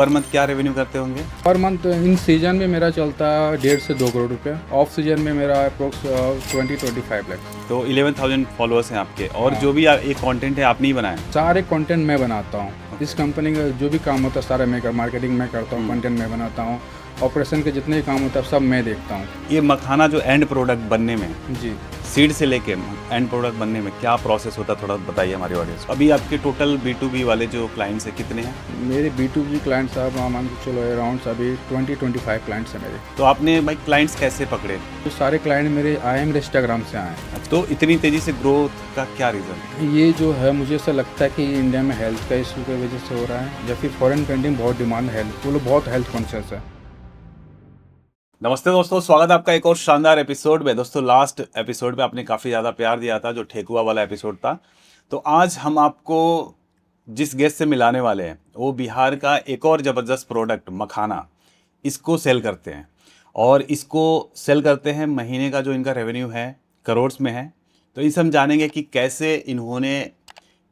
Per month क्या revenue करते होंगे? पर मंथ इन सीजन में मेरा चलता है 1.5 से 2 करोड़ रुपया। ऑफ सीजन में मेरा अप्रोक्स 20-25 लाख। तो 11,000 फॉलोअर्स हैं आपके, और हाँ। जो भी एक कंटेंट है आपने ही बनाया? सारे कंटेंट मैं बनाता हूँ। इस कंपनी का जो भी काम होता है सारा मैं मार्केटिंग मैं करता हूँ, कंटेंट मैं बनाता हूँ, ऑपरेशन के जितने भी काम होता है सब मैं देखता हूँ। ये मखाना जो एंड प्रोडक्ट बनने में, जी। सीड से लेके एंड प्रोडक्ट बनने में क्या प्रोसेस होता है, थोड़ा बताइए हमारे ऑडियंस को। अभी आपके टोटल B2B वाले जो क्लाइंट्स हैं कितने हैं? मेरे B2B क्लाइंट्स साहब मान के चलो अराउंड अभी 20-25 क्लाइंट्स हैं मेरे। तो आपने भाई क्लाइंट्स कैसे पकड़े? तो सारे क्लाइंट मेरे आए मेरे इंस्टाग्राम से आए। तो इतनी तेज़ी से ग्रोथ का क्या रीज़न? ये जो है मुझे ऐसा लगता है कि इंडिया में हेल्थ का इशू की वजह से हो रहा है, या फिर फॉरेन कंट्री में बहुत डिमांड है हेल्थ, वो लोग बहुत हेल्थ कॉन्शियस है। नमस्ते दोस्तों, स्वागत है आपका एक और शानदार एपिसोड में। दोस्तों लास्ट एपिसोड में आपने काफ़ी ज़्यादा प्यार दिया था, जो ठेकुआ वाला एपिसोड था। तो आज हम आपको जिस गेस्ट से मिलाने वाले हैं वो बिहार का एक और ज़बरदस्त प्रोडक्ट मखाना, इसको सेल करते हैं। और इसको सेल करते हैं, महीने का जो इनका रेवेन्यू है करोड़्स में है। तो इसे हम जानेंगे कि कैसे इन्होंने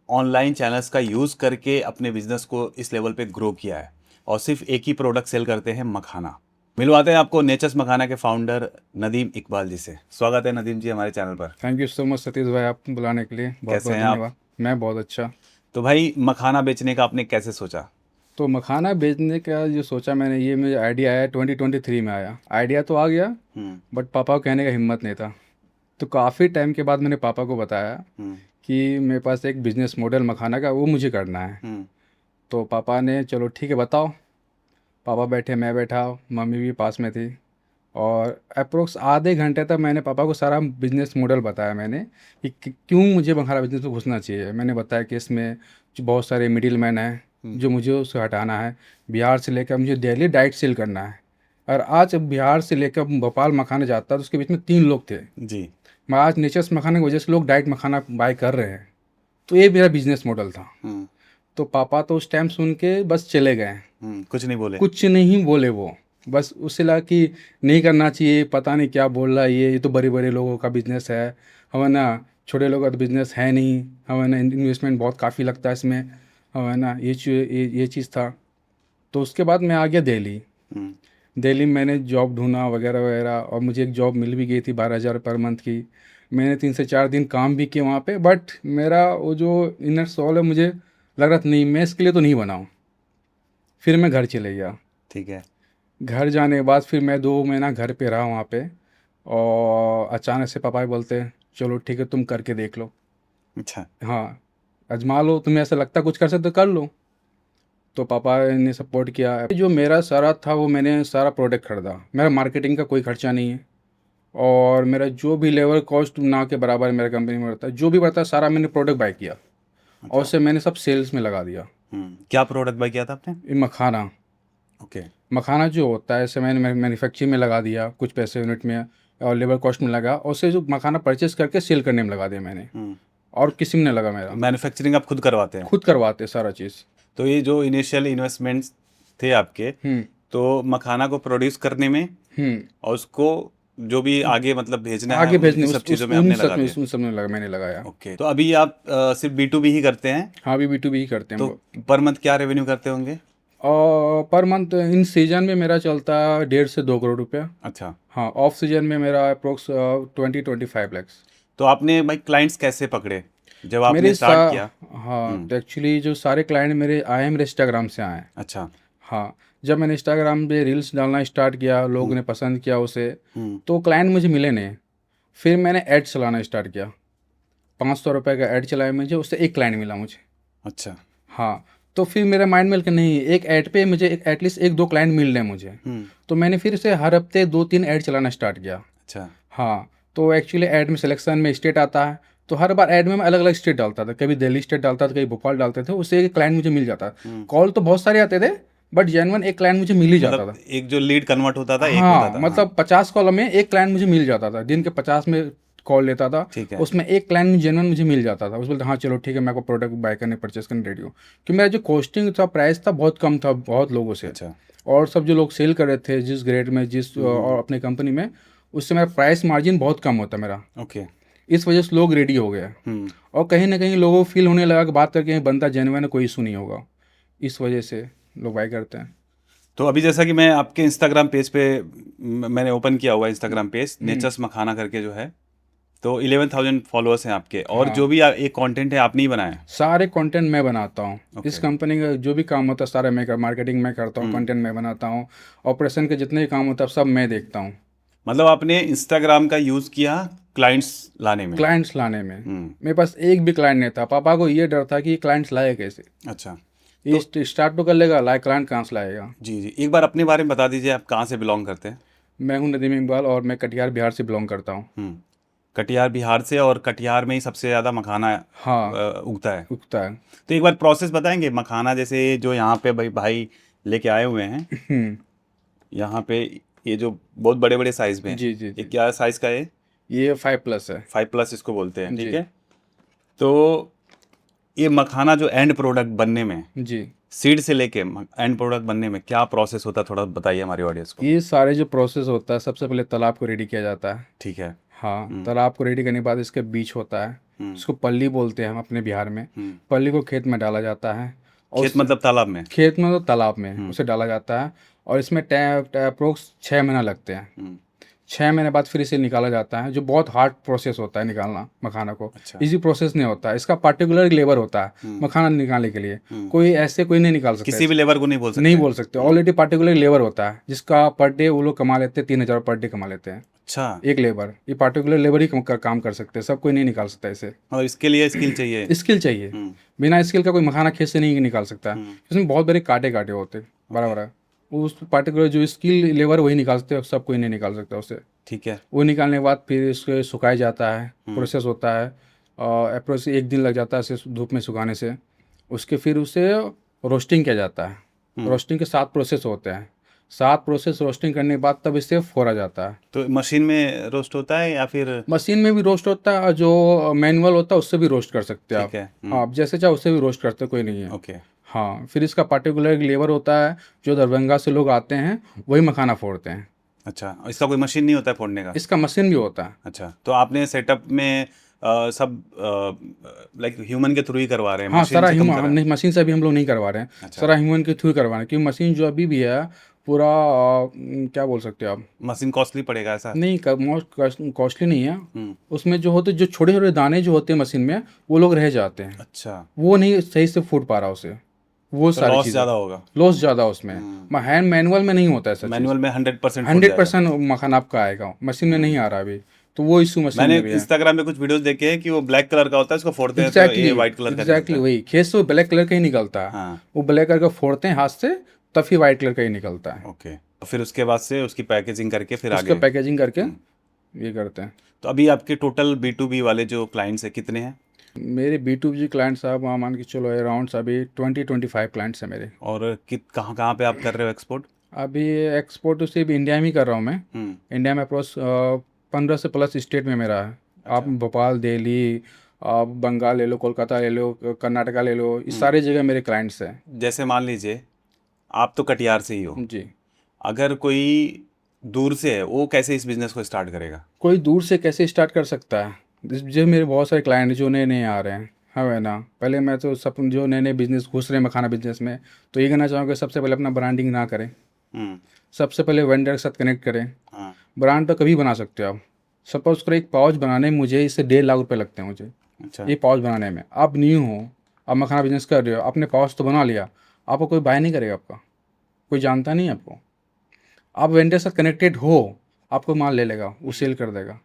ऑनलाइन चैनल्स का यूज़ करके अपने बिजनेस को इस लेवल पे ग्रो किया है, और सिर्फ एक ही प्रोडक्ट सेल करते हैं, मखाना। मिलवाते हैं आपको नेचर्स मखाना के फाउंडर नदीम इकबाल जी से। स्वागत है नदीम जी हमारे चैनल पर। Thank you so much Satish भाई, आप बुलाने के लिए बहुत कैसे बहुत हैं आप? धन्यवाद। मैं बहुत अच्छा। तो भाई मखाना बेचने का आपने कैसे सोचा? तो मखाना बेचने का जो सोचा मैंने, ये मुझे आइडिया आया 2023 में आया। आइडिया तो आ गया, बट पापा को कहने का हिम्मत नहीं था। तो काफ़ी टाइम के बाद मैंने पापा को बताया कि मेरे पास एक बिजनेस मॉडल मखाना का, वो मुझे करना है। तो पापा ने चलो ठीक है बताओ। पापा बैठे, मैं बैठा, मम्मी भी पास में थी, और अप्रोक्स आधे घंटे तक मैंने पापा को सारा बिजनेस मॉडल बताया मैंने कि क्यों मुझे मखाना बिजनेस में घुसना चाहिए। मैंने बताया कि इसमें जो बहुत सारे मिडिल मैन हैं जो मुझे उससे हटाना है। बिहार से लेकर मुझे दिल्ली डाइट सेल करना है। और आज बिहार से लेकर भोपाल मखाना जाता तो उसके बीच में 3 लोग थे जी। मैं आज नेचर्स मखाने की वजह से लोग डाइट मखाना बाय कर रहे हैं। तो ये मेरा बिजनेस मॉडल था। तो पापा तो उस टाइम सुन के बस चले गए। कुछ नहीं बोले? कुछ नहीं बोले वो। बस उससे लगा कि नहीं करना चाहिए, पता नहीं क्या बोल रहा है ये तो बड़े बड़े लोगों का बिजनेस है, हमें ना छोटे लोगों का तो बिजनेस है नहीं, हमें ना इन्वेस्टमेंट बहुत काफ़ी लगता है इसमें, हमें ना ये चीज़ था। तो उसके बाद मैं आ गया दिल्ली। दिल्ली में मैंने जॉब ढूंढा वगैरह वगैरह, और मुझे एक जॉब मिल भी गई थी 12,000 पर मंथ की। मैंने 3 से 4 दिन काम भी किया वहाँ पे, बट मेरा वो जो इनर सोल है, मुझे लग रहा था नहीं मैं इसके लिए तो नहीं बनाऊँ। फिर मैं घर चले गया। ठीक है। घर जाने के बाद फिर मैं 2 महीना घर पे रहा वहाँ पे, और अचानक से पापा ही बोलते हैं चलो ठीक है तुम करके देख लो। अच्छा। हाँ, आजमा लो, तुम्हें ऐसा लगता है कुछ कर सकते हो कर लो। तो पापा ने सपोर्ट किया। जो मेरा सारा था वो मैंने सारा प्रोडक्ट खरीदा, मेरा मार्केटिंग का कोई खर्चा नहीं है, और मेरा जो भी लेबर कॉस्ट ना के बराबर मेरा कंपनी में रहता है, जो भी बढ़ता है सारा मैंने प्रोडक्ट बाय किया, और उससे मैंने सब सेल्स में लगा दिया। क्या प्रोडक्ट बाय किया था आपने? ये मखाना। ओके। मखाना जो होता है इसे मैंने मैन्युफैक्चरिंग में लगा दिया, कुछ पैसे यूनिट में और लेबर कॉस्ट में लगा, और उसे जो मखाना परचेस करके सेल करने में लगा दिया मैंने, और किसी में नहीं लगा मेरा। मैन्युफैक्चरिंग आप खुद करवाते हैं? खुद करवाते सारा चीज़। तो ये जो इनिशियल इन्वेस्टमेंट्स थे आपके, तो मखाना को प्रोड्यूस करने में और उसको जो भी आगे मतलब भेजना है, आगे भेजने इन सब चीज़ों में आपने लगा दिया? उन सब में लगा, मैंने लगाया। ओके। तो अभी आप सिर्फ B2B ही करते हैं? हाँ, अभी B2B ही करते हैं हम तो लोग। पर मंथ क्या रेवेन्यू करते होंगे? और पर मंथ इन सीजन में मेरा चलता है 1.5 से 2 करोड़ रुपया। अच्छा। हाँ, ऑफ सीजन में मेरा अप्रोक्स 20-25 लैक्स। तो आपने भाई क्लाइंट्स कैसे पकड़े जब आपने मेरे स्टार्ट किया? हाँ, तो एक्चुअली जो सारे क्लाइंट मेरे आए मेरे इंस्टाग्राम से आए। अच्छा। हाँ, जब मैंने इंस्टाग्राम पे रील्स डालना स्टार्ट किया, लोगों ने पसंद किया उसे, तो क्लाइंट मुझे मिले नहीं। फिर मैंने ऐड चलाना स्टार्ट किया, 500 रुपये का ऐड चलाया मुझे, उससे एक क्लाइंट मिला मुझे। अच्छा। हाँ, तो फिर मेरा माइंड में कि नहीं, एक ऐड पे मुझे एटलीस्ट 1-2 क्लाइंट मिल रहे हैं मुझे। तो मैंने फिर से हर हफ्ते 2-3 ऐड चलाना स्टार्ट किया। अच्छा। हाँ, तो एक्चुअली ऐड में सिलेक्शन में स्टेट आता है, तो हर बार ऐड में मैं अलग अलग स्टेट डालता था, कभी दिल्ली स्टेट डालता था, कभी भोपाल डालते थे, उससे एक क्लाइंट मुझे मिल जाता। कॉल तो बहुत सारे आते थे, बट जेन्युइन एक क्लाइंट मुझे मिल ही जाता मतलब था। एक जो लीड कन्वर्ट होता था, एक होता हाँ, था। हाँ। मतलब 50 कॉल में एक क्लाइंट मुझे मिल जाता था, दिन के 50 में कॉल लेता था, ठीक है। उसमें एक क्लाइंट जेन्युइन मुझे मिल जाता था। उस बोलते हाँ चलो ठीक है, मैं आपको प्रोडक्ट बाय करने परचेस करने रेडी हूँ। कि मेरा जो कॉस्टिंग था, प्राइस था, बहुत कम था बहुत लोगों से। अच्छा। और सब जो लोग सेल कर रहे थे जिस ग्रेड में, जिस और अपने कंपनी में, उससे मेरा प्राइस मार्जिन बहुत कम होता मेरा। ओके। इस वजह से लोग रेडी हो गए, और कहीं ना कहीं लोगों को फील होने लगा कि बात करके बंदा जेन्युइन है, कोई इशू नहीं होगा, इस वजह से लोग बाय करते हैं। तो अभी जैसा कि मैं आपके इंस्टाग्राम पेज पे मैंने ओपन किया हुआ है इंस्टाग्राम पेज नेचर्स मखाना करके जो है, तो 11,000 फॉलोअर्स हैं आपके, और जो भी एक कंटेंट है आपने ही बनाया है। सारे कंटेंट मैं बनाता हूँ। Okay. इस कंपनी का जो भी काम होता है सारा मैं मार्केटिंग मैं करता हूँ, कंटेंट मैं बनाता हूँ, ऑपरेशन के जितने भी काम होता है सब मैं देखता हूँ। मतलब आपने इंस्टाग्राम का यूज किया क्लाइंट्स लाने में? क्लाइंट्स लाने में मेरे पास एक भी क्लाइंट नहीं था। पापा को ये डर था कि क्लाइंट्स लाए कैसे। अच्छा, ये स्टार्ट तो कर लेगा, लाए क्लाइंट कहाँ से लाएगा। जी जी, एक बार अपने बारे में बता दीजिए, आप कहाँ से बिलोंग करते हैं? मैं हूँ नदीम इकबाल और मैं कटिहार बिहार से बिलोंग करता हूँ। कटिहार बिहार से, और कटिहार में ही सबसे ज़्यादा मखाना हाँ उगता है। उगता है। तो एक बार प्रोसेस बताएंगे मखाना, जैसे जो यहाँ पे भाई लेके आए हुए हैं यहाँ पे, ये जो बहुत बड़े बड़े साइज में है, जी जी ये जी, क्या साइज का है? ये 5+ है। 5+ इसको बोलते हैं, ठीक जी है। तो ये मखाना जो एंड प्रोडक्ट बनने में, जी, सीड से लेके एंड प्रोडक्ट बनने में क्या प्रोसेस होता है, थोड़ा बताइए हमारी ऑडियंस को। ये सारे जो प्रोसेस होता है, सबसे पहले तालाब को रेडी किया जाता है। ठीक है। हाँ, तालाब को रेडी करने के बाद इसके बीज होता है, इसको पल्ली बोलते हैं हम अपने बिहार में। पल्ली को खेत में डाला जाता है, और खेत मतलब तालाब में? खेत में तो तालाब में उसे डाला जाता है, और इसमें अप्रोक्स 6 महीना लगते हैं। 6 महीने बाद फिर इसे निकाला जाता है, जो बहुत हार्ड प्रोसेस होता है निकालना मखाना को। अच्छा। इजी प्रोसेस नहीं होता है, इसका पार्टिकुलर लेबर होता है मखाना निकालने के लिए। कोई ऐसे कोई नहीं निकाल सकता, किसी भी लेबर को नहीं बोल सकते? नहीं बोल सकते। ऑलरेडी पार्टिकुलर लेबर होता है जिसका पर डे वो लोग कमा लेते हैं, 3,000 पर डे कमा लेते हैं। अच्छा, एक लेबर, ये पार्टिकुलर लेबर ही काम कर सकते हैं, सब कोई नहीं निकाल सकता इसे। और इसके लिए स्किल चाहिए? स्किल चाहिए, बिना स्किल का कोई मखाना खेत से नहीं निकाल सकता। इसमें बहुत बड़े कांटे कांटे होते, बड़ा बड़ा। उस पार्टिकुलर जो स्किल लेबर वही निकाल सकते हैं, सब कोई नहीं निकाल सकता उसे। ठीक है। वो निकालने के बाद फिर इसको सुखाया जाता है, प्रोसेस होता है, और अप्रोक्स 1 दिन लग जाता है इसे धूप में सुखाने से। उसके फिर उसे रोस्टिंग किया जाता है। रोस्टिंग के 7 प्रोसेस होते हैं। 7 प्रोसेस रोस्टिंग करने के बाद तब इसे फोड़ा जाता है। तो मशीन में रोस्ट होता है या फिर? मशीन में भी रोस्ट होता है, और जो मैनुअल होता है उससे भी रोस्ट कर सकते हैं आप। ठीक है। हाँ, आप जैसे चाहे उससे भी रोस्ट करते, कोई नहीं है। ओके। हाँ, फिर इसका पार्टिकुलर एक लेबर होता है, जो दरभंगा से लोग आते हैं वही मखाना फोड़ते हैं। अच्छा, इसका कोई मशीन नहीं होता है फोड़ने का? इसका मशीन भी होता है। अच्छा, तो आपने सेटअप में सब लाइक ह्यूमन के थ्रू ही करवा रहे हैं? हाँ, मशीन सारा से कम ह्यूमन, करा? नहीं मशीन से अभी हम लोग नहीं करवा रहे हैं। अच्छा। सारा ह्यूमन के थ्रू करवा रहे हैं, क्योंकि मशीन जो अभी भी है पूरा क्या बोल सकते हो आप, मशीन कॉस्टली पड़ेगा ऐसा? नहीं कॉस्टली नहीं है। उसमें जो होते, जो छोटे छोटे दाने जो होते हैं मशीन में, वो लोग रह जाते हैं। अच्छा, वो नहीं सही से फूट पा रहा उसे, वो तो सारी लॉस चीज़ें, ज़्यादा होगा? लॉस ज़्यादा उसमें। हैंड मैनुअल में नहीं होता ऐसा। मैनुअल में 100% फूट 100% मखाना आपका आएगा, मशीन में नहीं आ रहा अभी, तो वो इशू मशीन मैंने में भी है। इंस्टाग्राम में कुछ वीडियोस देखे हैं कि वो ब्लैक कलर का होता है, उसको फोड़ते हैं तो ये व्हाइट कलर का एग्जैक्टली निकलता है। वही खेत से ब्लैक कलर का ही निकलता है। हाँ। वो ब्लैक कलर का फोड़ते हैं हाथ से, तब फिर व्हाइट कलर का ही निकलता है। ओके, तो फिर उसके बाद से उसकी पैकेजिंग करके फिर उसका आगे? पैकेजिंग करके ये करते हैं। तो अभी आपके टोटल B2B वाले जो क्लाइंट्स हैं कितने हैं? मेरे B2B क्लाइंट साहब वहाँ मान के चलो अराउंड अभी 20-25 क्लाइंट्स हैं मेरे। और कहाँ कहाँ पे आप कर रहे हो एक्सपोर्ट? अभी एक्सपोर्ट तो सिर्फ इंडिया में ही कर रहा हूँ मैं। इंडिया में अप्रोक्स 15 से प्लस स्टेट में मेरा है। आप भोपाल, दिल्ली, आप बंगाल ले लो, कोलकाता ले लो, कर्नाटका ले लो, इस सारे जगह मेरे क्लाइंट्स हैं। जैसे मान लीजिए आप तो कटिहार से ही हो, जी। अगर कोई दूर से है, वो कैसे इस बिजनेस को स्टार्ट करेगा? कोई दूर से कैसे स्टार्ट कर सकता है? जो मेरे बहुत सारे क्लाइंट जो नए नए आ रहे हैं, हाँ है ना, पहले मैं तो सब जो नए नए बिजनेस घुस रहे हैं मखाना बिजनेस में, तो ये कहना चाहूँगा सबसे पहले अपना ब्रांडिंग ना करें। सबसे पहले वेंडर के साथ कनेक्ट करें। हाँ। ब्रांड तो कभी बना सकते हो आप। सपोज करो एक पाउच बनाने में मुझे इससे 1.5 लाख रुपए लगते हैं मुझे। अच्छा। ये पाउच बनाने में आप न्यू हो, आप मखाना बिजनेस कर रहे हो, आपने पाउच तो बना लिया, आपको कोई बाय नहीं करेगा, आपका कोई जानता नहीं आपको। आप वेंडर से कनेक्टेड हो, आपको माल ले लेगा, वो सेल कर देगा।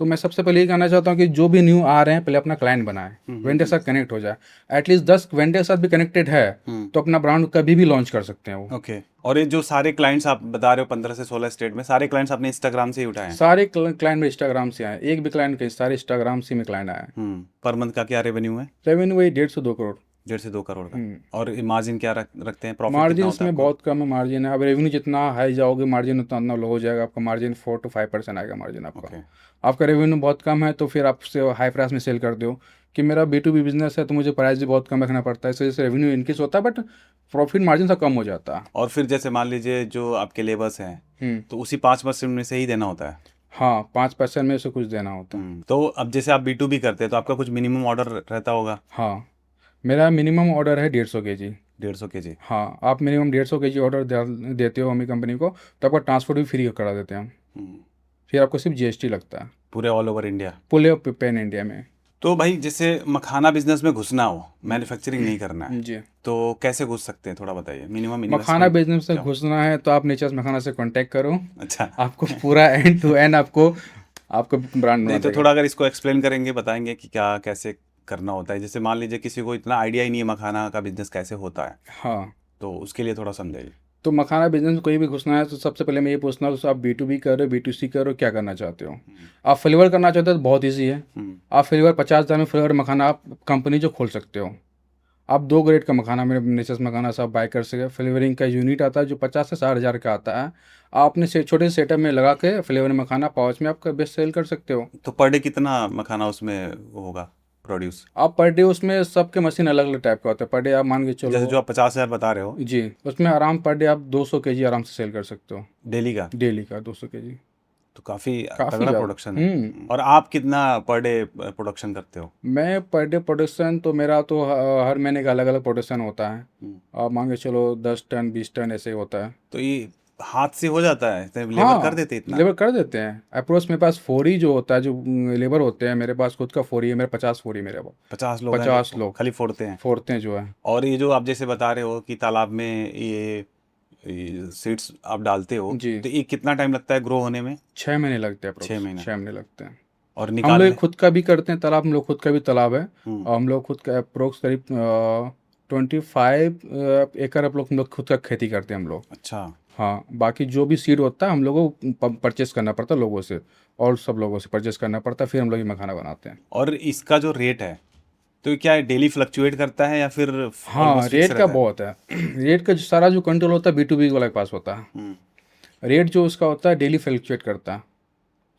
तो मैं सबसे पहले ये कहना चाहता हूँ कि जो भी न्यू आ रहे हैं पहले अपना क्लाइंट बनाए, वेंडर के साथ कनेक्ट हो जाए। एटलीस्ट 10 वेंडर के साथ भी कनेक्टेड है तो अपना ब्रांड कभी भी लॉन्च कर सकते हैं वो। ओके। और ये जो सारे क्लाइंट्स आप बता रहे हो 15 से 16 स्टेट में, सारे क्लाइंट्स आपने इंस्टाग्राम से ही उठाए हैं? सारे क्लाइंट में इंस्टाग्राम से आए, एक भी क्लाइंट के सारे इंस्टाग्राम से में क्लाइंट आए। पर मंथ का क्या रेवेन्यू है? रेवेन्यू वही 1.5 से 2 करोड़। 1.5 से 2 करोड़ का। और मार्जिन क्या रखते हैं? प्रॉफिट मार्जिन कितना होता है इसमें आपको? बहुत कम है मार्जिन है। अब रेवेन्यू जितना हाई जाओगे मार्जिन उतना लो हो जाएगा आपका। मार्जिन 4 to 5% आएगा मार्जिन आपका। Okay. आपका रेवेन्यू बहुत कम है तो फिर आपसे हाई प्राइस में सेल कर दो। कि मेरा B2B बिजनेस है तो मुझे प्राइस भी बहुत कम रखना पड़ता है, इस वजह से रेवेन्यू इंक्रीज होता है बट प्रॉफिट मार्जिन सा कम हो जाता है। और फिर जैसे मान लीजिए जो आपके लेबर्स हैं तो उसी 5% में से ही देना होता है? हाँ, 5% में से कुछ देना होता है। तो अब जैसे आप B2B करते हैं तो आपका कुछ मिनिमम ऑर्डर रहता होगा? हाँ, मेरा मिनिमम ऑर्डर है 150 kg। 150 kg? हाँ, आप मिनिमम 150 kg ऑर्डर देते हो हमें कंपनी को, तो आपका ट्रांसपोर्ट भी फ्री करा देते हैं हम। हम्म, फिर आपको सिर्फ जीएसटी लगता है पूरे ऑल ओवर इंडिया? पूरे पैन इंडिया में। तो भाई जैसे मखाना बिजनेस में घुसना हो, मैन्युफैक्चरिंग नहीं करना है, जी, तो कैसे घुस सकते हैं, थोड़ा बताइए। मिनिमम मखाना इन्वेस्टमेंट बिजनेस में क्या हो? घुसना है तो आप नेचर्स मखाना से कांटेक्ट करो, अच्छा। आपको पूरा एंड टू एंड आपको आपको ब्रांड बना नहीं तो देगा। थोड़ा अगर इसको एक्सप्लेन करेंगे, बताएंगे कि क्या कैसे करना होता है। जैसे मान लीजिए किसी को इतना आइडिया ही नहीं है मखाना का बिजनेस कैसे होता है, हाँ, तो उसके लिए थोड़ा समझाइए। तो मखाना बिजनेस में कोई भी घुसना है तो सबसे पहले मैं ये पूछना हूँ, तो आप B2B कर रहे हो, B2C कर रहे हो, क्या करना चाहते हो? आप फ्लेवर करना चाहते हो तो बहुत ईजी है। हम्म, आप फ्लेवर 50,000 में फ्लेवर मखाना आप कंपनी जो खोल सकते हो। आप 2 ग्रेड का मखाना मेरे नेचर्स मखाना से आप बाय कर सके। फ्लेवरिंग का यूनिट आता है जो 50 से 60 हज़ार का आता है। आप अपने से छोटे से सेटअप में लगा के फ्लेवर मखाना पाउच में आप बेस्ट सेल कर सकते हो। तो पर डे कितना मखाना उसमें होगा प्रोड्यूस? आप पर डे उसमें सबके मशीन अलग अलग टाइप का होता है। पर डे आप मान के जैसे चलो, जो आप 50,000 बता रहे हो जी, उसमें आराम पर डे आप 200 kg आराम से सेल कर सकते हो। डेली का, डेली का 200 kg, तो काफ़ी काफ़ी तगड़ा ज़्यादा। प्रोडक्शन है। और आप कितना पर डे प्रोडक्शन करते हो? मैं पर डे प्रोडक्शन तो मेरा तो हर महीने का अलग अलग प्रोडक्शन होता है। हम्म, आप मान के चलो 10 टन 20 टन ऐसे ही होता है। तो ये हाथ से हो जाता है, तो लेबर कर हाँ, देते इतना? लेबर कर देते हैं। अप्रोच मेरे पास फोरी जो होता है, जो लेबर होते हैं, मेरे पास खुद का फोरी है, मेरे 50 फोरी मेरे पास। 50 लोग हैं 50 जो लोग खाली फोड़ते हैं? फोड़ते हैं जो है। और ये जो आप जैसे बता रहे हो कि तालाब में ये सीड्स आप डालते हो, जी, तो ये कितना टाइम लगता है ग्रो होने में? 6 महीने लगते हैं 6 अप्रोक्स, महीना 6 महीने लगते हैं। और हम लोग निकालने? खुद का भी करते हैं तालाब, हम लोग खुद का भी तालाब है। हम्म, और हम लोग खुद का अप्रोक्स करीब 25 एकड़ हम लोग खुद का खेती करते हैं हम लोग। अच्छा। हाँ, बाकी जो भी सीड होता है हम लोगों को परचेस करना पड़ता है लोगों से, और सब लोगों से परचेस करना पड़ता है, फिर हम लोग ये मखाना बनाते हैं। और इसका जो रेट है, तो ये क्या डेली फ्लक्चुएट करता है या फिर हाँ, ऑलमोस्ट फिक्स रेट का रहता है? बहुत है। रेट का जो सारा जो कंट्रोल होता है B2B वाले के पास होता है। हम्म, रेट जो उसका होता है डेली फ्लक्चुएट करता है,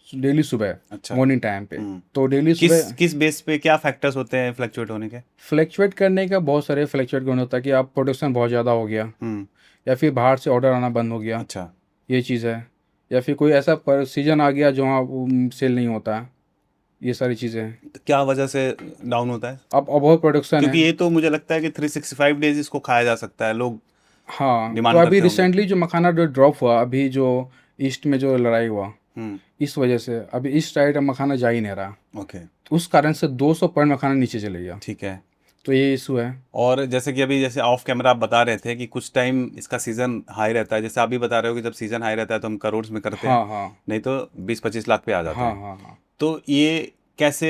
डेली सुबह अच्छा। मॉर्निंग टाइम पे। हम्म, तो डेली किस सुबह किस बेस पे क्या फैक्टर्स होते हैं फ्लक्चुएट होने के? फ्लक्चुएट करने का बहुत सारे फ्लक्चुएट करना होता है कि आप प्रोडक्शन बहुत ज़्यादा हो गया, हम्म, या फिर बाहर से ऑर्डर आना बंद हो गया, अच्छा। ये चीज़ है। या फिर कोई ऐसा पर सीजन आ गया जहाँ सेल नहीं होता है, ये सारी चीज़ें हैं। तो क्या वजह से डाउन होता है? अब बहुत प्रोडक्शन क्योंकि है। ये तो मुझे लगता है कि 365 डेज इसको खाया जा सकता है, लोग हाँ, तो डिमांड अभी करते होंगे। रिसेंटली जो मखाना जो ड्रॉप हुआ, अभी जो ईस्ट में जो लड़ाई हुआ, हम्म, इस वजह से अभी इस साइड मखाना जा ही नहीं रहा। ओके, तो उस कारण से 200 पॉइंट मखाना नीचे चले गया। ठीक है। तो ये इशू है। और जैसे कि अभी जैसे ऑफ कैमरा आप बता रहे थे कि कुछ टाइम इसका सीजन हाई रहता है, जैसे आप भी बता रहे हो कि जब सीजन हाई रहता है तो हम करोड़ में करते हैं, हाँ हाँ नहीं तो 20-25 लाख पे आ जाते हाँ हैं। हाँ हाँ। तो ये कैसे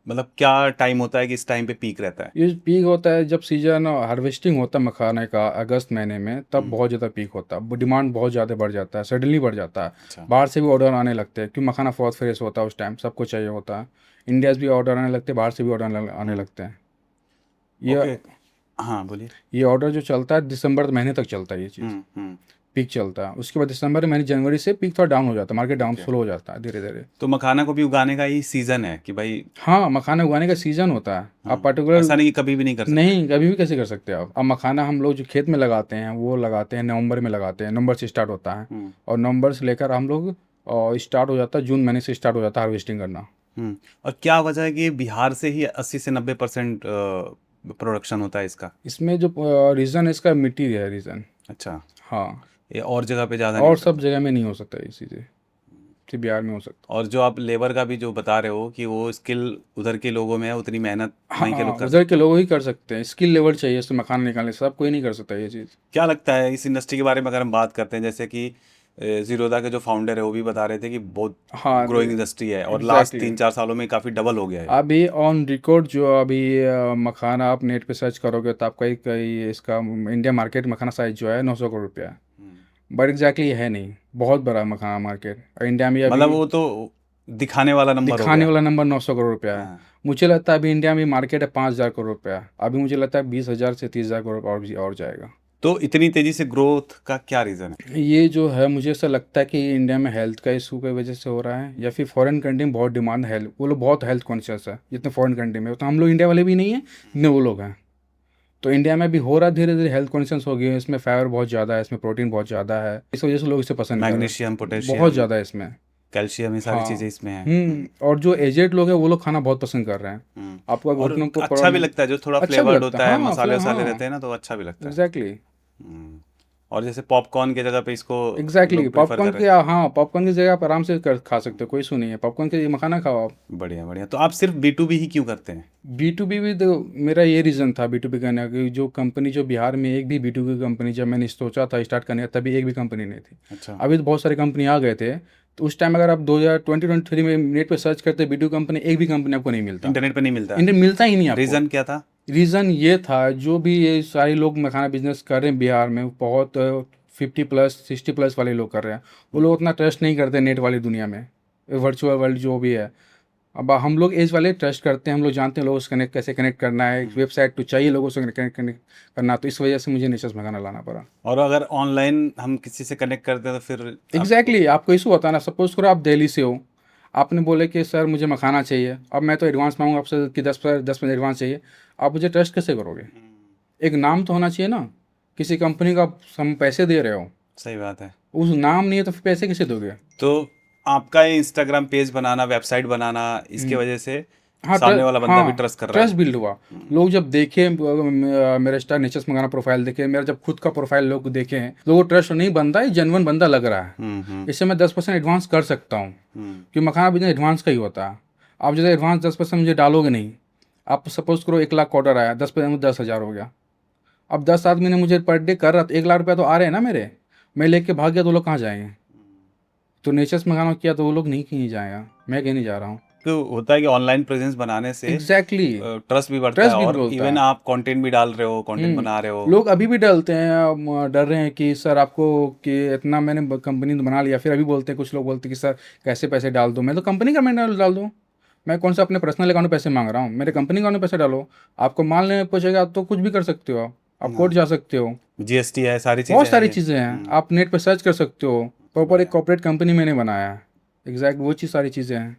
मतलब क्या टाइम होता है कि इस टाइम पे पीक रहता है? ये पीक होता है जब सीजन हार्वेस्टिंग होता है मखाने का, अगस्त महीने में, तब हम्म, बहुत ज़्यादा पीक होता है। डिमांड बहुत ज़्यादा बढ़ जाता है, सडनली बढ़ जाता है। अच्छा, बाहर से भी ऑर्डर आने लगते हैं, क्योंकि मखाना बहुत फ्रेश होता है, उस टाइम सबको चाहिए होता है। इंडिया से भी ऑर्डर आने लगते हैं, बाहर से भी ऑर्डर आने हम्म, लगते हैं। ये ओके, हाँ बोलिए। ये ऑर्डर जो चलता है दिसंबर महीने तक चलता है ये चीज़, हम्म, पीक चलता है। उसके बाद दिसंबर महीने जनवरी से पीक थोड़ा डाउन हो जाता है, मार्केट डाउन ओके। स्लो हो जाता है धीरे धीरे। तो मखाना को भी उगाने का ही सीजन है कि भाई? हाँ, मखाना उगाने का सीज़न होता है। आप पर्टिकुलर ऐसा नहीं कि कभी भी नहीं कर सकते? नहीं, कभी भी कैसे कर सकते हैं आप? अब मखाना हम लोग जो खेत में लगाते हैं वो लगाते हैं नवंबर में लगाते हैं, नवंबर से स्टार्ट होता है। हम्म, और नवंबर से लेकर हम लोग स्टार्ट हो जाता है, जून महीने से स्टार्ट हो जाता है हार्वेस्टिंग करना। और क्या वजह है कि बिहार से ही 80 से 90% प्रोडक्शन होता है इसका? इसमें जो रीज़न है इसका मिट्टी है रीज़न। अच्छा, हाँ, ये और जगह पे ज़्यादा नहीं हो और सब सकता? जगह में नहीं हो सकता ये चीज़ें, सिर्फ बिहार में हो सकता। और जो आप लेबर का भी जो बता रहे हो कि वो स्किल उधर के लोगों में है, उतनी मेहनत वहीं के हाँ, लोग कर उधर के सकते हैं? लोग ही कर सकते हैं। स्किल लेवल चाहिए इसमें मखाना निकालने, सब कोई नहीं कर सकता ये चीज़। क्या लगता है इस इंडस्ट्री के बारे में अगर हम बात करते हैं, जैसे कि जीरोदा के जो फाउंडर है वो भी बता रहे थे कि बहुत हाँ, ग्रोइंग इंडस्ट्री है और लास्ट एग्जैक्टली। 3-4 सालों में काफ़ी डबल हो गया है। अभी ऑन रिकॉर्ड जो अभी मखाना आप नेट पे सर्च करोगे तो आपका एक इसका इंडिया मार्केट मखाना साइज जो है 900 करोड़ रुपया है। बट एग्जैक्टली है नहीं, बहुत बड़ा मखाना मार्केट और इंडिया में मतलब अभी वो तो दिखाने वाला नंबर हो दिखाने गया। वाला नंबर 900 करोड़ रुपया है। हाँ, मुझे लगता है अभी इंडिया में मार्केट है 5,000 करोड़ रुपया। अभी मुझे लगता है 20,000 से 30,000 करोड़ और जाएगा। तो इतनी तेजी से ग्रोथ का क्या रीज़न है? ये जो है मुझे ऐसा लगता है कि इंडिया में हेल्थ का इशू की वजह से हो रहा है, या फिर फॉरेन कंट्री में बहुत डिमांड है, वो लोग बहुत हेल्थ कॉन्शियस है। जितने फॉरेन कंट्री में, तो हम लोग इंडिया वाले भी नहीं हैं जितने वो लोग हैं। तो इंडिया में भी हो रहा है धीरे धीरे, हेल्थ कॉन्शियस हो गई है। इसमें फाइबर बहुत ज़्यादा है, इसमें प्रोटीन बहुत ज़्यादा है, इस वजह से लोग इसे पसंद कर रहे मैग्नीशियम, हैं। बहुत पोटेशियम। ज़्यादा है इसमें। कैल्शियम, ये सारी हाँ। चीजें इसमें हैं। और जो एजेड लोग हैं वो लोग खाना बहुत पसंद कर रहे हैं। आपको और घुटनों को अच्छा भी प्रॉब्लम, लगता है, जो थोड़ा अच्छा भी फ्लेवर्ड लगता होता है, है, हाँ मसाले वसाले हाँ रहते हैं ना, तो अच्छा भी लगता है। एग्जैक्टली। हम्म। और जैसे पॉपकॉर्न की जगह पे इसको एग्जैक्टली लोग प्रेफर पॉपकॉर्न कर रहे के, हैं। हाँ पॉपकॉर्न की जगह आप आराम से खा सकते हो, कोई इशू नहीं है, पॉपकॉर्न के मखाना खाओ आप। बढ़िया बढ़िया। तो आप सिर्फ B2B ही क्यों करते हैं? B2B भी तो मेरा ये रीज़न था B2B करने का, कि जो कंपनी, जो बिहार में एक भी B2B कंपनी जब मैंने सोचा था स्टार्ट करने का, तभी एक भी कंपनी नहीं थी। अच्छा। अभी तो बहुत सारी कंपनी आ गए थे, तो उस टाइम अगर आप 2023 में नेट पे सर्च करते B2B कंपनी, एक भी कंपनी आपको नहीं मिलता। इंटरनेट पे नहीं मिलता? इंडिया मिलता ही नहीं आपको। रीजन क्या था? रीज़न ये था, जो भी ये सारे लोग मखाना बिजनेस कर रहे हैं बिहार में, बहुत 50+ 60+ वाले लोग कर रहे हैं, वो लोग उतना ट्रस्ट नहीं करते नेट वाली दुनिया में, वर्चुअल वर्ल्ड जो भी है। अब हम लोग एज वाले ट्रस्ट करते हैं, हम लोग जानते हैं लोगों से कनेक्ट कैसे कनेक्ट करना है, एक वेबसाइट तो चाहिए लोगों से कनेक्ट करना, तो इस वजह से मुझे नेचर्स मखाना लाना पड़ा। और अगर ऑनलाइन हम किसी से कनेक्ट करते हैं तो फिर एग्जैक्टली आपको इशू होता है ना, सपोज करो आप दिल्ली से हो, आपने बोले कि सर मुझे मखाना चाहिए, अब मैं तो एडवांस मांगूंगा आपसे कि 10% एडवांस चाहिए, आप मुझे ट्रस्ट कैसे करोगे? एक नाम तो होना चाहिए ना, किसी कंपनी का हम पैसे दे रहे हो, सही बात है। उस नाम नहीं है तो फिर पैसे कैसे दोगे? तो आपका ये इंस्टाग्राम पेज बनाना, वेबसाइट बनाना, इसके वजह से हाँ सामने वाला बंदा भी हाँ ट्रस्ट कर रहा ट्रस्ट है। बिल्ड हुआ। लोग जब देखे मेरा स्टार नेचर्स मंगाना प्रोफाइल देखे, मेरा जब खुद का प्रोफाइल लोग देखे हैं, लोगों को ट्रस्ट नहीं बनता है, जेन्युइन बंदा लग रहा है, इससे मैं 10% एडवांस कर सकता हूँ, क्योंकि मखाना बिजनेस एडवांस का ही होता है। आप जैसे एडवांस 10% मुझे डालोगे नहीं, आप सपोज करो 1 लाख का ऑर्डर आया, 10% 10,000 हो गया, अब 10 आदमी ने मुझे पर डे कर रहा, तो 1 लाख रुपया तो आ रहे हैं ना मेरे, मैं लेके भाग गया तो लोग कहाँ जाएंगे? तो नेचर्स मंगाना किया तो वो लोग नहीं कहीं जाएगा, मैं कहीं नहीं जा रहा हूँ। तो होता है कि ऑनलाइन प्रेजेंस बनाने से एग्जैक्टली ट्रस्ट भी बढ़ता है, ट्रस्ट भी और बोलता इवन है। आप कंटेंट भी डाल रहे हो, कंटेंट बना रहे हो। लोग अभी भी डरते हैं, डर रहे हैं कि सर आपको, कि इतना मैंने कंपनी तो बना लिया, फिर अभी बोलते हैं, कुछ लोग बोलते हैं कि सर कैसे पैसे डाल दूँ, मैं तो कंपनी का मैंने डाल दूँ, मैं कौन सा अपने पर्सनल अकाउंट में पैसे मांग रहा हूँ, मेरे कंपनी अकाउंट में पैसे डालो, आपको माल नहीं पहुँचेगा तो कुछ भी कर सकते हो, आप कोर्ट जा सकते हो, GST है, सारी चीजें बहुत हैं सारी ये। चीज़ें हैं, आप नेट पर सर्च कर सकते हो, प्रॉपर एक कॉर्पोरेट कंपनी मैंने बनाया है, एग्जैक्ट वो चीज़, सारी चीज़ें हैं।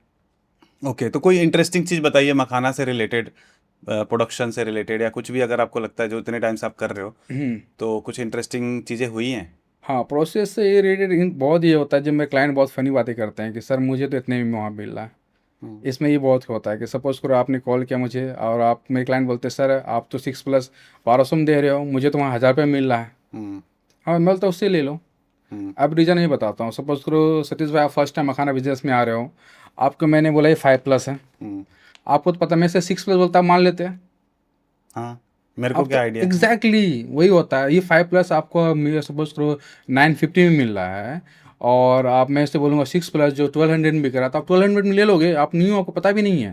ओके, तो कोई इंटरेस्टिंग चीज बताइए मखाना से रिलेटेड, प्रोडक्शन से रिलेटेड, या कुछ भी अगर आपको लगता है, जो इतने टाइम से आप कर रहे हो, तो कुछ इंटरेस्टिंग चीजें हुई हैं? हाँ प्रोसेस से ये रिलेटेड बहुत ये होता है, जब मेरे क्लाइंट बहुत फनी बातें करते हैं कि सर मुझे तो इतने में वहाँ मिल रहा है, इसमें ये बहुत होता है कि सपोज करो आपने कॉल किया मुझे, और आप, मेरे क्लाइंट बोलते हैं सर आप तो 6+ 1200 में दे रहे हो, मुझे तो वहाँ 1,000 रुपये मिल रहा है, हाँ मैं बोलता उससे ले लो। अब रीज़न ये बताता हूँ, सपोज करो सतीश भाई आप फर्स्ट टाइम मखाना बिजनेस में आ रहे हो, आपको मैंने बोला ये 5+ है, आपको तो पता, मैं से 6+ बोलता आप मान लेते हैं, हाँ, मेरे को अब तो क्या आइडिया है। एग्जैक्टली वही होता है, ये 5+ आपको मेरे सपोज करो 950 में मिल रहा है, और आप, मैं इससे बोलूँगा 6+ जो 1200 में बिक रहा था, आप 1200 में ले लोगे, आप न्यू, आपको पता भी नहीं है,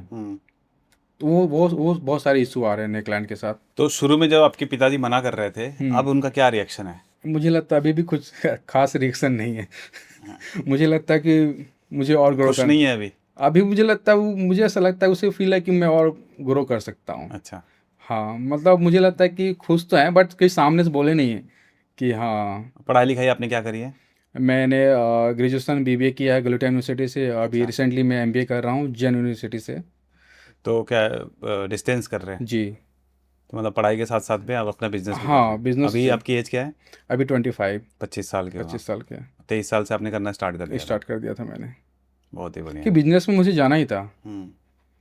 तो वो बहुत सारे इशू आ रहे हैं नए क्लाइंट के साथ। तो शुरू में जब आपके पिताजी मना कर रहे थे, अब उनका क्या रिएक्शन है? मुझे लगता है अभी भी कुछ खास रिएक्शन नहीं है। मुझे लगता है कि मुझे और ग्रो खुश कर, नहीं है अभी? अभी मुझे लगता है मुझे ऐसा लगता है, उसे फील है कि मैं और ग्रो कर सकता हूँ। अच्छा। हाँ मतलब मुझे लगता है कि खुश तो हैं, बट कहीं सामने से बोले नहीं है कि हाँ। पढ़ाई लिखाई आपने क्या करी है? मैंने ग्रेजुएशन BBA किया है गलुटा यूनिवर्सिटी से, अभी रिसेंटली मैं MBA कर रहा हूँ जैन यूनिवर्सिटी से। तो क्या डिस्टेंस कर रहे हैं? जी। तो मतलब पढ़ाई के साथ साथ में आप अपना बिजनेस भी कर रहे हाँ हैं। बिजनेस अभी से, आपकी एज क्या है? अभी 25 25 साल के हो आप। 25 साल के 23 साल से आपने करना स्टार्ट कर दिया था। स्टार्ट कर दिया था मैंने, बहुत ही बढ़िया। कि बिजनेस में मुझे जाना ही था, हम्म।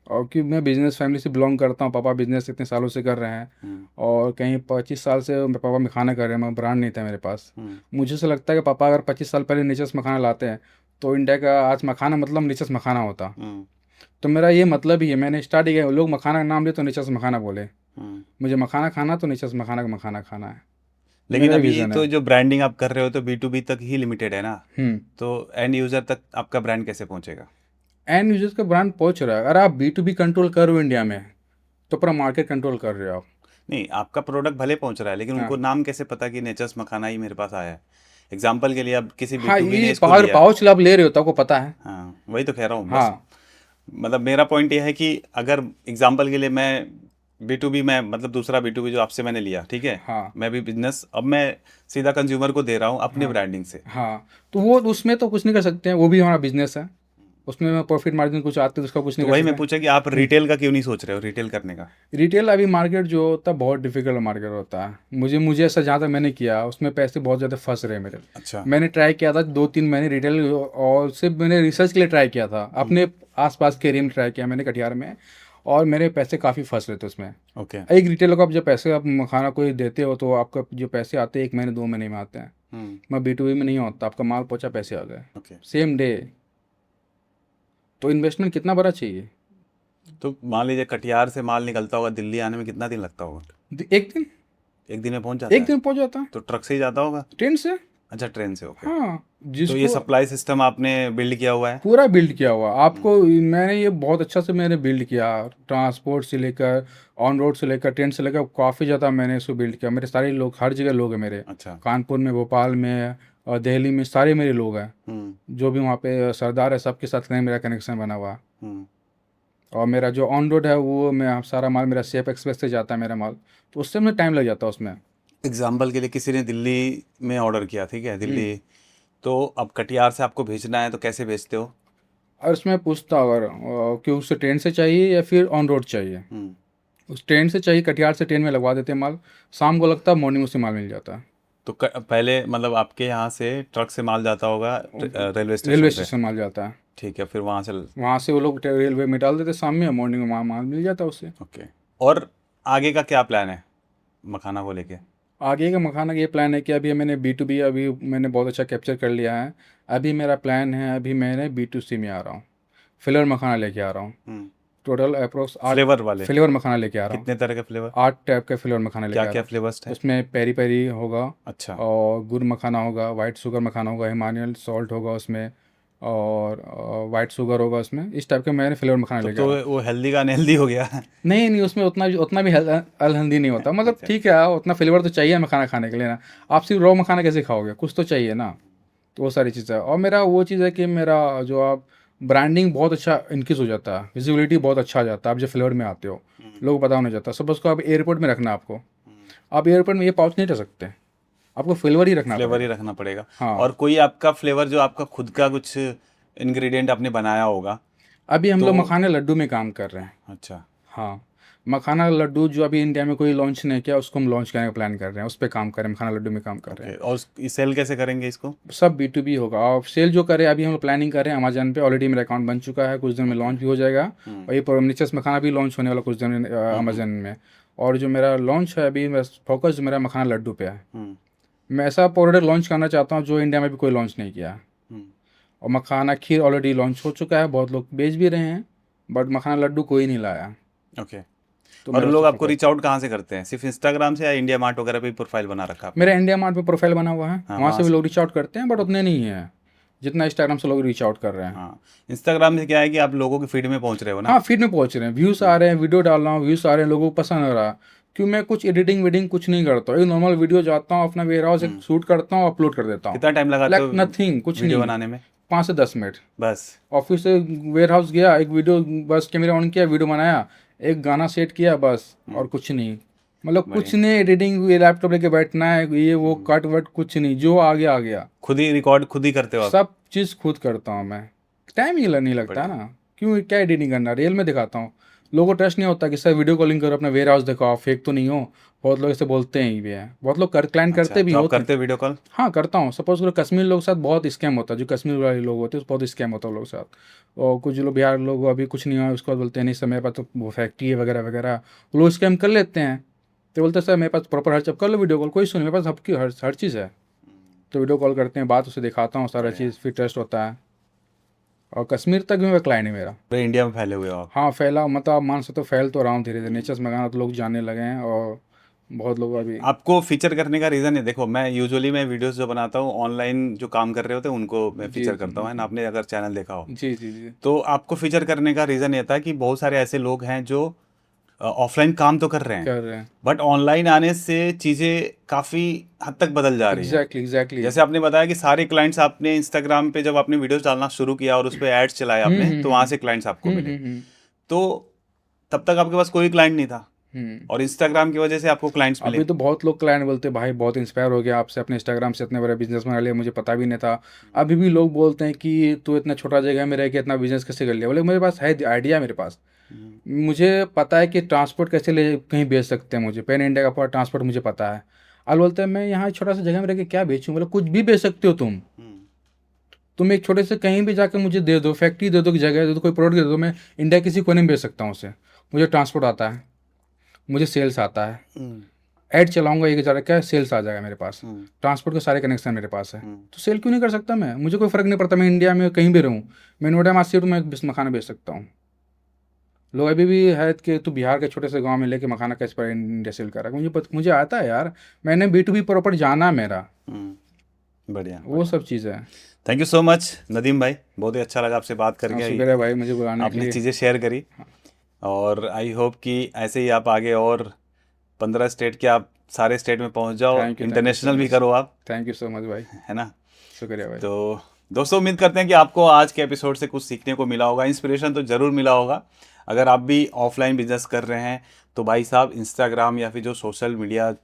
और कि मैं बिजनेस फैमिली से बिलोंग करता हूँ, पापा बिजनेस इतने सालों से कर रहे हैं, और कहीं 25 साल से मेरे पापा मखाना कर रहे हैं, मैं ब्रांड नहीं था मेरे पास। मुझे से लगता है कि पापा अगर 25 साल पहले नेचर्स मखाना लाते हैं, तो इंडिया का आज मखाना मतलब नेचर्स मखाना होता। तो मेरा ये मतलब ही है, मैंने स्टार्ट ही किया, लोग मखाना का नाम ले तो नेचर्स मखाना बोले, मुझे मखाना खाना तो नेचर्स मखाना का मखाना खाना है। लेकिन मेरा अभी विजन तो है। जो ब्रांडिंग आप कर रहे हो तो B2B तक ही लिमिटेड है ना, तो एंड यूजर तक आपका ब्रांड कैसे पहुंचेगा? एंड यूजर्स का ब्रांड पहुंच रहा है, अगर आप B2B कंट्रोल कर रहे हो इंडिया में, तो पूरा मार्केट कंट्रोल कर रहे हो आप। नहीं, आपका प्रोडक्ट भले पहुंच रहा है, लेकिन उनको नाम कैसे पता कि नेचर्स मखाना ही मेरे पास आया है? एग्जाम्पल के लिए अब किसी हाँ B2B ने ये इसको पावर लिया। पाउच आप ले रहे हो तो आपको पता है। हाँ, वही तो कह रहा हूँ बस। हाँ मतलब मेरा पॉइंट ये है कि अगर एग्जाम्पल के लिए मैं B2B में, मतलब दूसरा B2B जो आपसे मैंने लिया, ठीक है, हाँ मैं भी बिजनेस अब मैं सीधा कंज्यूमर को दे रहा हूँ अपने ब्रांडिंग से। हाँ, तो वो उसमें तो कुछ नहीं कर सकते हैं, वो भी हमारा बिजनेस है। उसमें मैं प्रॉफिट मार्जिन कुछ आते तो उसका कुछ तो नहीं वही कर मैं सकता। पूछा कि आप रिटेल का क्यों नहीं सोच रहे हो, रिटेल करने का? रिटेल अभी मार्केट जो होता है बहुत डिफिकल्ट मार्केट होता है। मुझे ऐसा जहाँ तक मैंने किया उसमें पैसे बहुत ज़्यादा फंस रहे मेरे। अच्छा। मैंने ट्राई किया था 2-3 महीने रिटेल, और सिर्फ मैंने रिसर्च के लिए ट्राई किया था, अपने आसपास के एरिया में ट्राई किया मैंने कटिहार में, और मेरे पैसे काफ़ी फंस रहे थे उसमें। ओके। एक रिटेलर को आप जब पैसे आप खाना कोई देते हो तो आपका जो पैसे आते हैं 1 महीने 2 महीने में आते हैं। मैं B2B में नहीं होता, आपका माल पहुंचा पैसे आ गए ओके। Same day. तो इन्वेस्टमेंट कितना बड़ा चाहिए? तो मान लीजिए कटिहार से माल निकलता होगा, दिल्ली आने में कितना दिन लगता होगा? एक दिन, एक दिन में पहुंच जाता एक है? दिन पहुंच जाता है तो ट्रक से ही जाता होगा? ट्रेन से। अच्छा, ट्रेन से। ओके। हाँ, तो ये जिसको सप्लाई सिस्टम आपने बिल्ड किया हुआ है? पूरा बिल्ड किया हुआ आपको मैंने ये बहुत अच्छा से मैंने बिल्ड किया, ट्रांसपोर्ट से लेकर ऑन रोड से लेकर ट्रेन से लेकर काफ़ी ज़्यादा मैंने इसको बिल्ड किया। मेरे सारे लोग हर जगह लोग हैं मेरे, अच्छा। कानपुर में, भोपाल में और दिल्ली में सारे मेरे लोग हैं। जो भी वहाँ पे सरदार है सबके साथ मेरा कनेक्शन बना हुआ। और मेरा जो ऑन रोड है वो मैं सारा माल मेरा सेफ एक्सप्रेस से जाता है मेरा माल, तो उससे मुझे टाइम लग जाता है उसमें। एग्जाम्पल के लिए किसी ने दिल्ली में ऑर्डर किया, ठीक है, दिल्ली, तो अब कटिहार से आपको भेजना है तो कैसे भेजते हो? और उसमें पूछता अगर कि उसे ट्रेन से चाहिए या फिर ऑन रोड चाहिए। उस ट्रेन से चाहिए, कटिहार से ट्रेन में लगवा देते हैं माल, शाम को लगता है, मॉर्निंग उसे माल मिल जाता है। तो पहले मतलब आपके यहाँ से ट्रक से माल जाता होगा रेलवे स्टेशन रेलवे पे? स्टेशन माल जाता है, ठीक है, फिर वहाँ से वहाँ से वो लोग रेलवे में डाल देते शाम में, मॉर्निंग में वहाँ माल मिल जाता है उससे। ओके। और आगे का क्या प्लान है मखाना को लेके? आगे का मखाना का ये प्लान है कि अभी मैंने B2B अभी मैंने बहुत अच्छा कैप्चर कर लिया है। अभी मेरा प्लान है, अभी मैंने B2C में आ रहा हूँ, फ्लेवर मखाना लेके आ रहा हूँ। टोटल अप्रोक्स 8 फ्लेवर वाले? फ्लेवर मखाना लेके आ रहा हूँ। कितने तरह के फ्लेवर? 8 टाइप के फ्लेवर मखाना लेके क्या आ रहा क्या हूँ। फ्लेवर्स है? उसमें पेरी पेरी होगा, अच्छा। और गुड़ मखाना होगा, वाइट शुगर मखाना होगा, हिमालयन सॉल्ट होगा उसमें, और वाइट शुगर होगा उसमें। इस टाइप के मैंने फ्लेवर मखाना तब लेके तो आ रहा हूँ। वो हेल्दी का अनहेल्दी हो गया। नहीं नहीं, उसमें उतना भी अनहेल्दी नहीं होता, मतलब अच्छा। ठीक है, उतना फ्लेवर तो चाहिए मखाना खाने के लिए ना। आप सिर्फ रॉ मखाना कैसे खाओगे, कुछ तो चाहिए ना। तो वो सारी चीज़ें, और मेरा वो चीज़ है कि मेरा जो आप ब्रांडिंग बहुत अच्छा इंक्रीज हो जाता है, विजिबिलिटी बहुत अच्छा आ जाता है। आप जब फ्लेवर में आते हो लोग पता होने जाता है। सपोज को आप एयरपोर्ट में रखना आपको, आप एयरपोर्ट में ये पाउच नहीं रख सकते, आपको फ्लेवर ही रखना फ्लेवर ही पड़ेगा। रखना पड़ेगा। हाँ, और कोई आपका फ्लेवर जो आपका खुद का कुछ इंग्रेडिएंट आपने बनाया होगा? अभी हम तो लोग मखाने लड्डू में काम कर रहे हैं। अच्छा। हाँ, मखाना लड्डू जो अभी इंडिया में कोई लॉन्च नहीं किया, उसको हम लॉन्च करने का प्लान कर रहे हैं, उस पर काम कर रहे हैं, मखाना लड्डू में काम कर रहे ओके। हैं। और सेल कैसे करेंगे इसको? सब B2B होगा, और सेल जो करें अभी हम लोग प्लानिंग कर रहे हैं अमेजन पे, ऑलरेडी मेरा अकाउंट बन चुका है, कुछ दिन में लॉन्च भी हो जाएगा। और ये प्रोमिनिचस मखाना भी लॉन्च होने वाला कुछ दिन में अमेजन में। और जो मेरा लॉन्च है अभी, फोकस मेरा मखाना लड्डू पे है। मैं ऐसा प्रोडक्ट लॉन्च करना चाहता हूँ जो इंडिया में भी कोई लॉन्च नहीं किया है। और मखाना खीर ऑलरेडी लॉन्च हो चुका है, बहुत लोग बेच भी रहे हैं, बट मखाना लड्डू कोई नहीं लाया। ओके। तो और मेरा लोग उस आपको पर रीच आउट कहाँ से करते हैं? सिर्फ इंस्टाग्राम से या इंडिया मार्ट वगैरह पे प्रोफाइल बना रखा आपने? मेरा इंडिया मार्ट पे प्रोफाइल बना हुआ है, हाँ, वहाँ वहाँ से भी से। लोग रीच आउट करते हैं, बट उतने नहीं है जितना इंस्टाग्राम से लोग रीच आउट कर रहे हैं। हाँ, इंस्टाग्राम से क्या है कि आप लोगों की फीड में पहुंच रहे हो ना? हाँ, फीड में पहुंच रहे हैं, व्यूज़ आ रहे हैं, वीडियो डाल रहा हूँ, व्यूज़ आ रहे हैं, लोगों को पसंद आ रहा है। क्यों, मैं कुछ एडिटिंग वेडिंग कुछ नहीं करता हूँ, एक नॉर्मल वीडियो जाता हूँ अपना वेयर हाउस शूट करता हूँ, अपलोड कर देता हूँ। कितना टाइम लगाते लाइक हो नथिंग, कुछ वीडियो नहीं, बनाने में? 5 से 10 मिनट। बस? ऑफिस से वेयर हाउस गया, एक वीडियो बस कैमरा ऑन किया, वीडियो बनाया, एक गाना सेट किया बस, और कुछ नहीं। मतलब कुछ बढ़िया। नहीं, एडिटिंग लैपटॉप लेके बैठना है, ये वो कट वट कुछ नहीं, जो आ गया आ गया। खुद ही रिकॉर्ड खुद ही करते हो आप? सब चीज़ खुद करता हूँ मैं, टाइम ही नहीं लगता बढ़िया। ना। क्यों, क्या एडिटिंग करना, रियल में दिखाता हूँ। लोगों को ट्रस्ट नहीं होता कि सर वीडियो कॉलिंग करो, अपना वेयर हाउस दिखाओ, फेक तो नहीं हो। बहुत लोग ऐसे बोलते हैं भी हैं, बहुत लोग क्लाइंट अच्छा, करते भी तो आप होते हैं। करते हो वीडियो कॉल? हाँ, करता हूँ। सपोज करो कश्मीर लोग के साथ बहुत स्कैम होता है, जो कश्मीर वाले लोग होते हैं बहुत स्कैम होता है उन लोगों के साथ। और कुछ लोग बिहार लोग अभी कुछ नहीं हुआ उसके बाद बोलते हैं नहीं सर मेरे पास तो वो फैक्ट्री है वगैरह वगैरह, वो लोग स्कैम कर लेते हैं। तो बोलते हैं सर मेरे पास प्रॉपर हर चीज़ कर लो वीडियो कॉल, कोई सुन, मेरे पास सबकी हर चीज़ है। तो वीडियो कॉल करते हैं, बात उसे दिखाता हूँ सारा चीज़, फिर ट्रस्ट होता है। और कश्मीर तक भी मेरा क्लाइंट है मेरा। पूरे इंडिया में फैले हुए हो आप? हाँ, फैला, मतलब आप मान सकते हो फैल तो रहा हूँ धीरे धीरे, नेचर्स में गाना तो लोग जानने लगे हैं, और बहुत लोग अभी। आपको फीचर करने का रीज़न है, देखो मैं यूजुअली मैं वीडियोस जो बनाता हूँ ऑनलाइन जो काम कर रहे होते हैं उनको मैं जी फीचर जी करता हूँ, है ना? आपने अगर चैनल देखा हो जी जी जी तो आपको फीचर करने का रीज़न ये था कि बहुत सारे ऐसे लोग हैं जो ऑफलाइन काम तो कर रहे हैं कर रहे हैं। बट ऑनलाइन आने से चीज़ें काफ़ी हद तक बदल जा रही हैं। Exactly exactly. जैसे आपने बताया कि सारे क्लाइंट्स आपने इंस्टाग्राम पे जब आपने वीडियोस डालना शुरू किया और उस पर एड्स चलाए आपने तो वहाँ से क्लाइंट्स आपको मिले। तो तब तक आपके पास कोई क्लाइंट नहीं था, और इंस्टाग्राम की वजह से आपको क्लाइंट्स मिले। अभी तो बहुत लोग क्लाइंट बोलते हैं भाई बहुत इंस्पायर हो गया आपसे, अपने इंस्टाग्राम से इतने बड़े बिजनेस बना लिया, मुझे पता भी नहीं था। अभी भी लोग बोलते हैं कि तू इतना छोटा जगह में रह के इतना बिजनेस कैसे कर लिया। बोले मेरे पास है आइडिया, मेरे पास मुझे पता है कि ट्रांसपोर्ट कैसे ले कहीं बेच सकते हैं, मुझे पैन इंडिया का पूरा ट्रांसपोर्ट मुझे पता है। अब बोलते हैं मैं यहाँ छोटा सा जगह में रह के क्या बेचूँ। बोले कुछ भी बेच सकते हो तुम एक छोटे से कहीं भी जाकर मुझे दे दो, फैक्ट्री दे दो, कि जगह दे दो, कोई प्रोडक्ट दे दो, मैं इंडिया किसी कोने में बेच सकता हूँ उसे। मुझे ट्रांसपोर्ट आता है, मुझे सेल्स आता है, ऐड चलाऊंगा 1,000 का सेल्स आ जाएगा मेरे पास, ट्रांसपोर्ट के सारे कनेक्शन मेरे पास है, तो सेल क्यों नहीं कर सकता मैं। मुझे कोई फ़र्क नहीं पड़ता, मैं इंडिया में कहीं भी रहूँ, मैं नोएडा में आज मैं मखाना बेच सकता हूँ। लोग अभी भी है कि तू बिहार के छोटे से गांव में लेके मखाना कैसे पर इंडिया सेल कर रहा है। मुझे आता है यार, मैंने B2B प्रॉपर जाना मेरा, बढ़िया, वो सब चीज़ है। Thank you so much Nadeem भाई, बहुत ही अच्छा लगा आपसे बात करके। शुक्र है भाई मुझे बुलाने के आपने लिए। चीज़ें शेयर करी, और आई होप कि ऐसे ही आप आगे और 15 स्टेट के आप सारे स्टेट में पहुंच जाओ, इंटरनेशनल भी करो आप। थैंक यू सो मच भाई, है ना। शुक्रिया भाई। तो दोस्तों उम्मीद करते हैं कि आपको आज के एपिसोड से कुछ सीखने को मिला होगा, इंस्पिरेशन तो ज़रूर मिला होगा। अगर आप भी ऑफलाइन बिजनेस कर रहे हैं तो भाई साहब इंस्टाग्राम या फिर जो सोशल मीडिया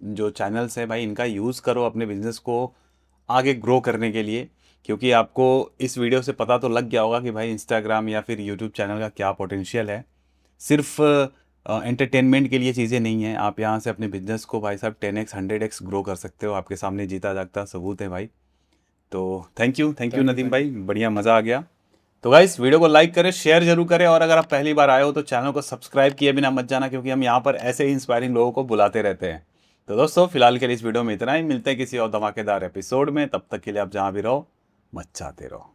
जो चैनल्स हैं भाई, इनका यूज़ करो अपने बिजनेस को आगे ग्रो करने के लिए। क्योंकि आपको इस वीडियो से पता तो लग गया होगा कि भाई इंस्टाग्राम या फिर यूट्यूब चैनल का क्या पोटेंशियल है। सिर्फ एंटरटेनमेंट के लिए चीज़ें नहीं हैं, आप यहाँ से अपने बिजनेस को भाई साहब 10x 100x ग्रो कर सकते हो। आपके सामने जीता जागता सबूत है भाई। तो थैंक यू नदीम भाई, बढ़िया मज़ा आ गया। तो गाइस वीडियो को लाइक करें, शेयर जरूर करें, और अगर आप पहली बार आए हो तो चैनल को सब्सक्राइब किए बिना मत जाना, क्योंकि हम यहाँ पर ऐसे ही इंस्पायरिंग लोगों को बुलाते रहते हैं। तो दोस्तों फिलहाल के लिए इस वीडियो में इतना ही, मिलते हैं किसी और धमाकेदार एपिसोड में। तब तक के लिए आप जहाँ भी रहो मचाते रहो।